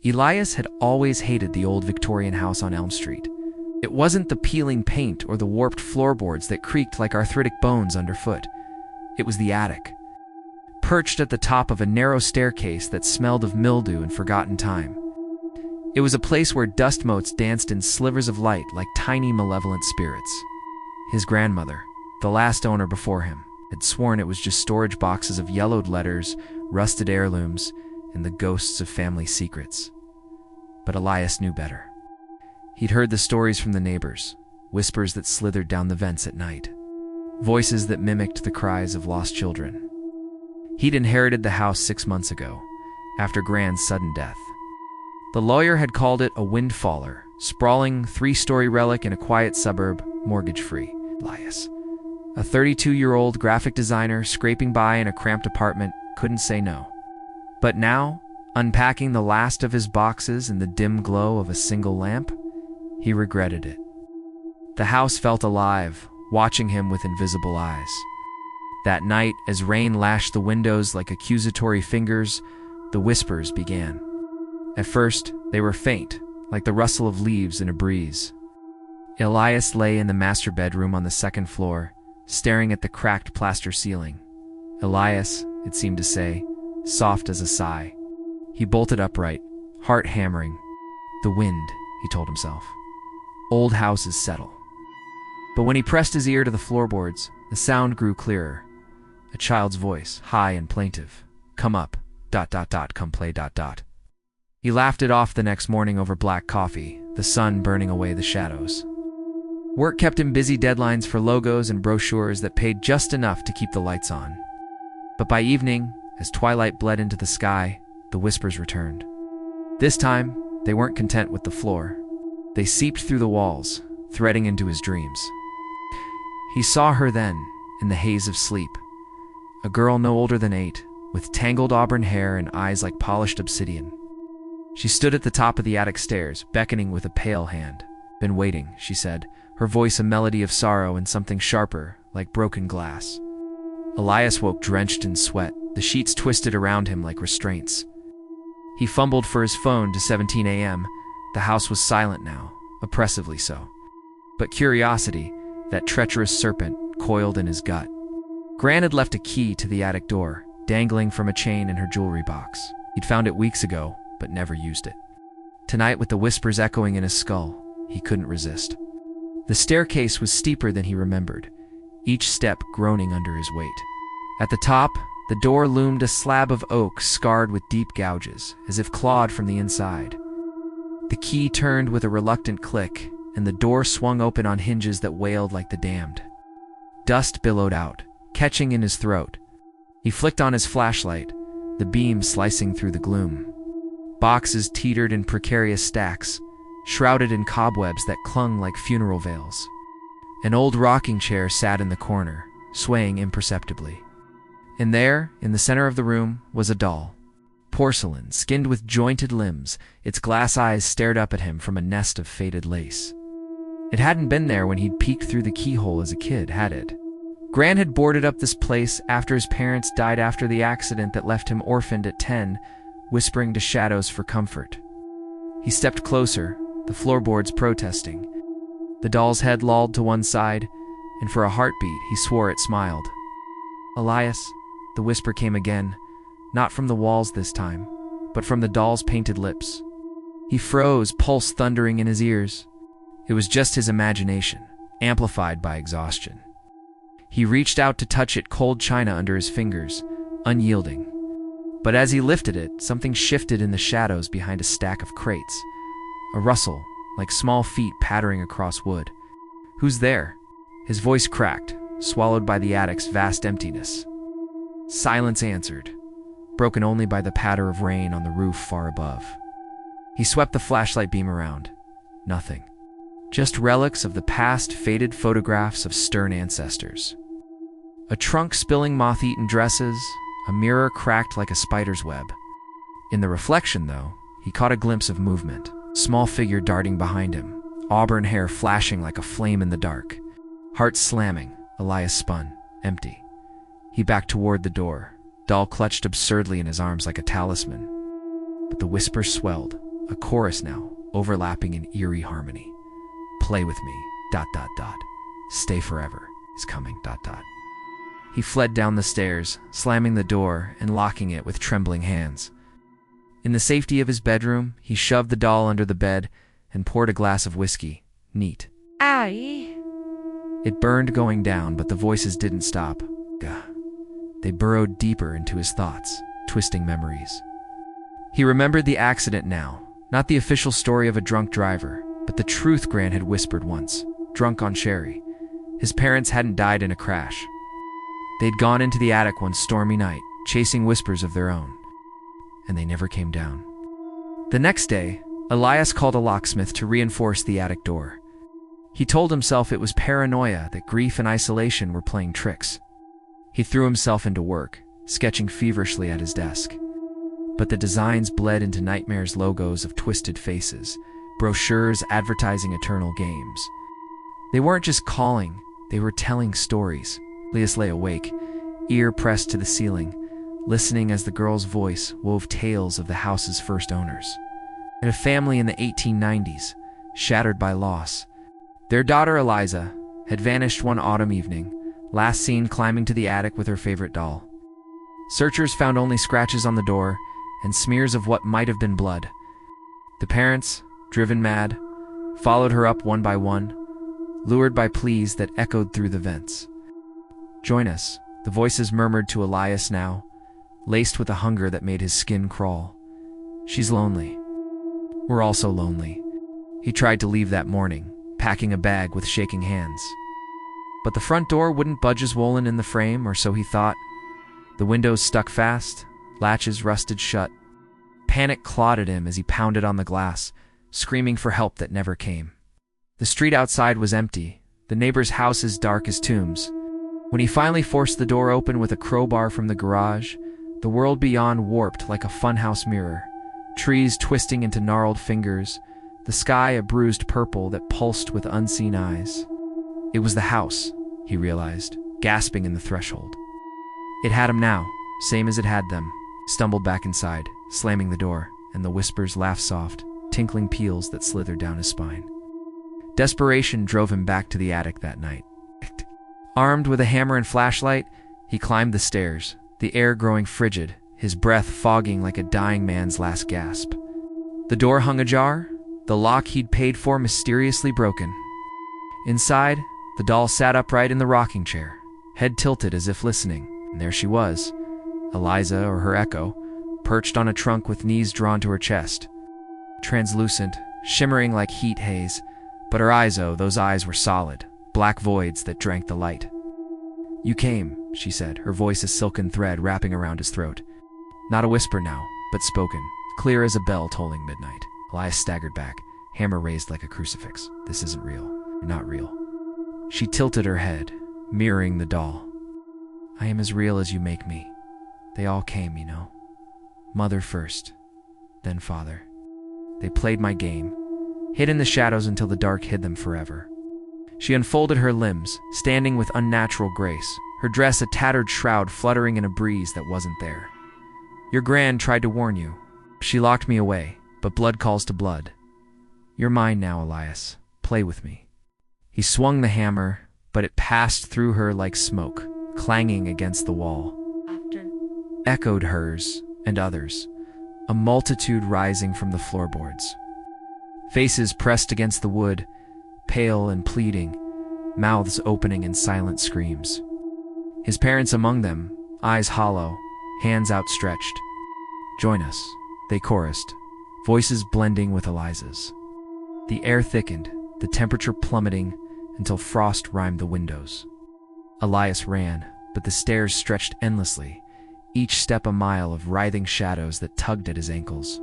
Elias had always hated the old Victorian house on Elm Street. It wasn't the peeling paint or the warped floorboards that creaked like arthritic bones underfoot. It was the attic, perched at the top of a narrow staircase that smelled of mildew and forgotten time. It was a place where dust motes danced in slivers of light like tiny malevolent spirits. His grandmother, the last owner before him, had sworn it was just storage boxes of yellowed letters, rusted heirlooms, and the ghosts of family secrets. But Elias knew better. He'd heard the stories from the neighbors, whispers that slithered down the vents at night, voices that mimicked the cries of lost children. He'd inherited the house 6 months ago, after Grand's sudden death. The lawyer had called it a windfaller, sprawling 3-story relic in a quiet suburb, mortgage-free. Elias, a 32-year-old graphic designer scraping by in a cramped apartment, couldn't say no. But now, unpacking the last of his boxes in the dim glow of a single lamp, he regretted it. The house felt alive, watching him with invisible eyes. That night, as rain lashed the windows like accusatory fingers, the whispers began. At first, they were faint, like the rustle of leaves in a breeze. Elias lay in the master bedroom on the 2nd floor, staring at the cracked plaster ceiling. Elias, it seemed to say, soft as a sigh. He bolted upright, heart hammering. The wind, he told himself. Old houses settle. But when he pressed his ear to the floorboards, the sound grew clearer. A child's voice, high and plaintive. Come up, ... come play ... He laughed it off the next morning over black coffee, the sun burning away the shadows. Work kept him busy, deadlines for logos and brochures that paid just enough to keep the lights on. But by evening, as twilight bled into the sky, the whispers returned. This time, they weren't content with the floor. They seeped through the walls, threading into his dreams. He saw her then, in the haze of sleep. A girl no older than 8, with tangled auburn hair and eyes like polished obsidian. She stood at the top of the attic stairs, beckoning with a pale hand. Been waiting, she said, her voice a melody of sorrow and something sharper, like broken glass. Elias woke drenched in sweat, the sheets twisted around him like restraints. He fumbled for his phone to 17 a.m. The house was silent now, oppressively so. But curiosity, that treacherous serpent, coiled in his gut. Gran had left a key to the attic door, dangling from a chain in her jewelry box. He'd found it weeks ago, but never used it. Tonight, with the whispers echoing in his skull, he couldn't resist. The staircase was steeper than he remembered, each step groaning under his weight. At the top, the door loomed a slab of oak scarred with deep gouges, as if clawed from the inside. The key turned with a reluctant click, and the door swung open on hinges that wailed like the damned. Dust billowed out, catching in his throat. He flicked on his flashlight, the beam slicing through the gloom. Boxes teetered in precarious stacks, shrouded in cobwebs that clung like funeral veils. An old rocking chair sat in the corner, swaying imperceptibly. And there, in the center of the room, was a doll. Porcelain, skinned with jointed limbs, its glass eyes stared up at him from a nest of faded lace. It hadn't been there when he'd peeked through the keyhole as a kid, had it? Gran had boarded up this place after his parents died after the accident that left him orphaned at 10, whispering to shadows for comfort. He stepped closer, the floorboards protesting. The doll's head lolled to one side, and for a heartbeat he swore it smiled. Elias, the whisper came again, not from the walls this time, but from the doll's painted lips. He froze, pulse thundering in his ears. It was just his imagination, amplified by exhaustion. He reached out to touch it, cold china under his fingers, unyielding. But as he lifted it, something shifted in the shadows behind a stack of crates. A rustle, like small feet pattering across wood. "Who's there?" His voice cracked, swallowed by the attic's vast emptiness. Silence answered, broken only by the patter of rain on the roof far above. He swept the flashlight beam around. Nothing. Just relics of the past, faded photographs of stern ancestors. A trunk spilling moth-eaten dresses, a mirror cracked like a spider's web. In the reflection, though, he caught a glimpse of movement. Small figure darting behind him, auburn hair flashing like a flame in the dark. Heart slamming, Elias spun, empty. He backed toward the door, doll clutched absurdly in his arms like a talisman. But the whisper swelled, a chorus now, overlapping in eerie harmony. Play with me, ... Stay forever is coming, ... He fled down the stairs, slamming the door and locking it with trembling hands. In the safety of his bedroom, he shoved the doll under the bed and poured a glass of whiskey, neat. Aye. It burned going down, but the voices didn't stop. Gah. They burrowed deeper into his thoughts, twisting memories. He remembered the accident now, not the official story of a drunk driver, but the truth Grant had whispered once, drunk on sherry. His parents hadn't died in a crash. They'd gone into the attic one stormy night, chasing whispers of their own, and they never came down. The next day, Elias called a locksmith to reinforce the attic door. He told himself it was paranoia, that grief and isolation were playing tricks. He threw himself into work, sketching feverishly at his desk. But the designs bled into nightmares, logos of twisted faces, brochures advertising eternal games. They weren't just calling, they were telling stories. Elias lay awake, ear pressed to the ceiling, listening as the girl's voice wove tales of the house's first owners. And a family in the 1890s, shattered by loss. Their daughter Eliza had vanished one autumn evening, last seen climbing to the attic with her favorite doll. Searchers found only scratches on the door and smears of what might have been blood. The parents, driven mad, followed her up one by one, lured by pleas that echoed through the vents. Join us, the voices murmured to Elias now, laced with a hunger that made his skin crawl. She's lonely. We're all so lonely. He tried to leave that morning, packing a bag with shaking hands. But the front door wouldn't budge as Wolin in the frame, or so he thought. The windows stuck fast, latches rusted shut. Panic clawed at him as he pounded on the glass, screaming for help that never came. The street outside was empty, the neighbors' houses dark as tombs. When he finally forced the door open with a crowbar from the garage, the world beyond warped like a funhouse mirror, trees twisting into gnarled fingers, the sky a bruised purple that pulsed with unseen eyes. It was the house, he realized, gasping in the threshold. It had him now, same as it had them. Stumbled back inside, slamming the door, and the whispers laughed soft, tinkling peals that slithered down his spine. Desperation drove him back to the attic that night. Armed with a hammer and flashlight, he climbed the stairs, the air growing frigid, his breath fogging like a dying man's last gasp. The door hung ajar, the lock he'd paid for mysteriously broken. Inside, the doll sat upright in the rocking chair, head tilted as if listening, and there she was, Eliza or her echo, perched on a trunk with knees drawn to her chest. Translucent, shimmering like heat haze, but her eyes, oh, those eyes were solid, black voids that drank the light. You came, she said, her voice a silken thread wrapping around his throat. Not a whisper now, but spoken, clear as a bell tolling midnight. Elias staggered back, hammer raised like a crucifix. This isn't real. You're not real. She tilted her head, mirroring the doll. I am as real as you make me. They all came, you know. Mother first, then father. They played my game, hid in the shadows until the dark hid them forever. She unfolded her limbs, standing with unnatural grace, her dress a tattered shroud fluttering in a breeze that wasn't there. Your Gran tried to warn you. She locked me away, but blood calls to blood. You're mine now, Elias. Play with me. He swung the hammer, but it passed through her like smoke, clanging against the wall. Echoed hers and others, a multitude rising from the floorboards. Faces pressed against the wood, pale and pleading, mouths opening in silent screams. His parents among them, eyes hollow, hands outstretched. Join us, they chorused, voices blending with Eliza's. The air thickened, the temperature plummeting until frost rhymed the windows. Elias ran, but the stairs stretched endlessly, each step a mile of writhing shadows that tugged at his ankles.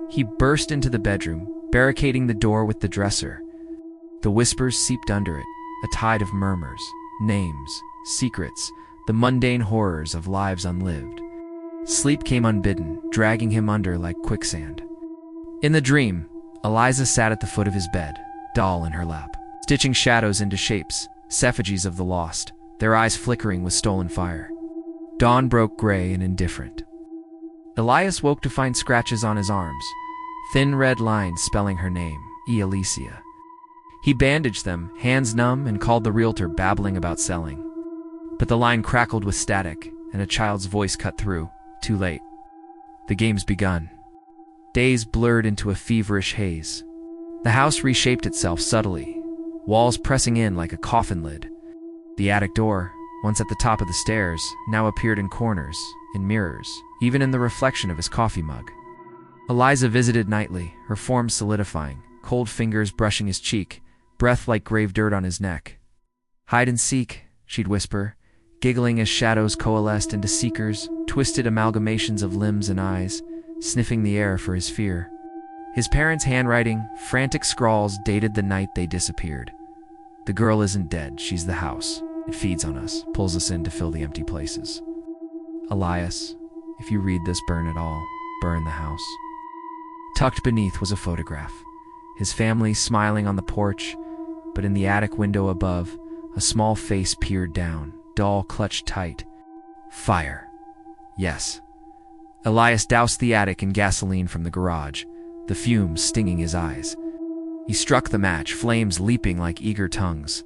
He burst into the bedroom, barricading the door with the dresser. The whispers seeped under it, a tide of murmurs, names, secrets, the mundane horrors of lives unlived. Sleep came unbidden, dragging him under like quicksand. In the dream, Eliza sat at the foot of his bed, doll in her lap, stitching shadows into shapes, effigies of the lost, their eyes flickering with stolen fire. Dawn broke gray and indifferent. Elias woke to find scratches on his arms, thin red lines spelling her name, Alicia. He bandaged them, hands numb, and called the realtor, babbling about selling. But the line crackled with static, and a child's voice cut through. Too late. The game's begun. Days blurred into a feverish haze. The house reshaped itself subtly, walls pressing in like a coffin lid. The attic door, once at the top of the stairs, now appeared in corners, in mirrors, even in the reflection of his coffee mug. Eliza visited nightly, her form solidifying, cold fingers brushing his cheek, breath like grave dirt on his neck. "Hide and seek," she'd whisper, giggling as shadows coalesced into seekers, twisted amalgamations of limbs and eyes, sniffing the air for his fear. His parents' handwriting, frantic scrawls, dated the night they disappeared. "The girl isn't dead, she's the house. It feeds on us, pulls us in to fill the empty places. Elias, if you read this, burn it all. Burn the house." Tucked beneath was a photograph. His family smiling on the porch, but in the attic window above, a small face peered down, doll clutched tight. Fire. Yes. Elias doused the attic in gasoline from the garage, the fumes stinging his eyes. He struck the match, flames leaping like eager tongues.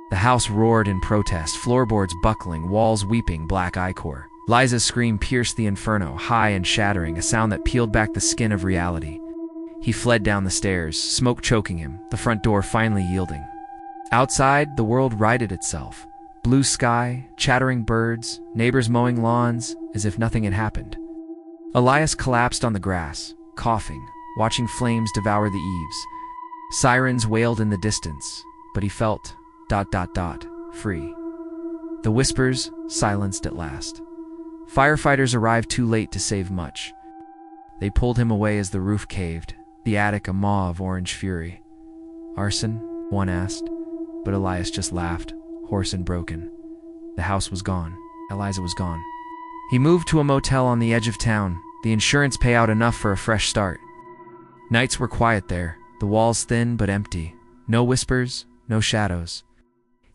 The house roared in protest, floorboards buckling, walls weeping black ichor. Liza's scream pierced the inferno, high and shattering, a sound that peeled back the skin of reality. He fled down the stairs, smoke choking him, the front door finally yielding. Outside, the world righted itself. Blue sky, chattering birds, neighbors mowing lawns, as if nothing had happened. Elias collapsed on the grass, coughing, watching flames devour the eaves. Sirens wailed in the distance, but he felt ... free. The whispers silenced at last. Firefighters arrived too late to save much. They pulled him away as the roof caved, the attic a maw of orange fury. "Arson?" one asked, but Elias just laughed, hoarse and broken. The house was gone. Eliza was gone. He moved to a motel on the edge of town, the insurance payout enough for a fresh start. Nights were quiet there, the walls thin but empty. No whispers, no shadows.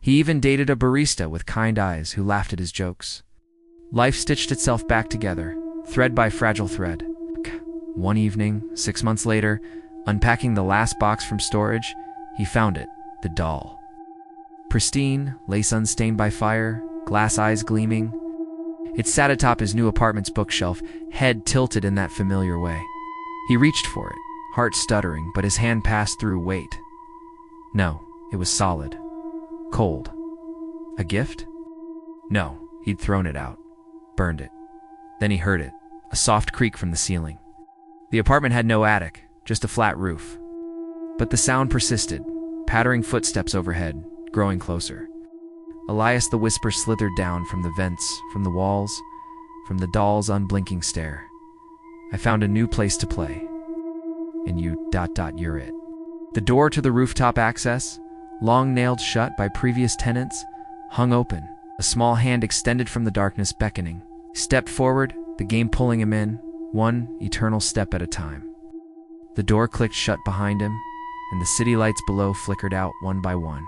He even dated a barista with kind eyes who laughed at his jokes. Life stitched itself back together, thread by fragile thread. One evening, 6 months later, unpacking the last box from storage, he found it, the doll. Pristine, lace unstained by fire, glass eyes gleaming. It sat atop his new apartment's bookshelf, head tilted in that familiar way. He reached for it, heart stuttering, but his hand passed through weight. No, it was solid. Cold. A gift? No, he'd thrown it out. Burned it. Then he heard it, a soft creak from the ceiling. The apartment had no attic, just a flat roof. But the sound persisted, pattering footsteps overhead, growing closer. Elias the whisper slithered down from the vents, from the walls, from the doll's unblinking stare. "I found a new place to play. And you're it." The door to the rooftop access, long nailed shut by previous tenants, hung open, a small hand extended from the darkness beckoning. He stepped forward, the game pulling him in, one eternal step at a time. The door clicked shut behind him, and the city lights below flickered out one by one.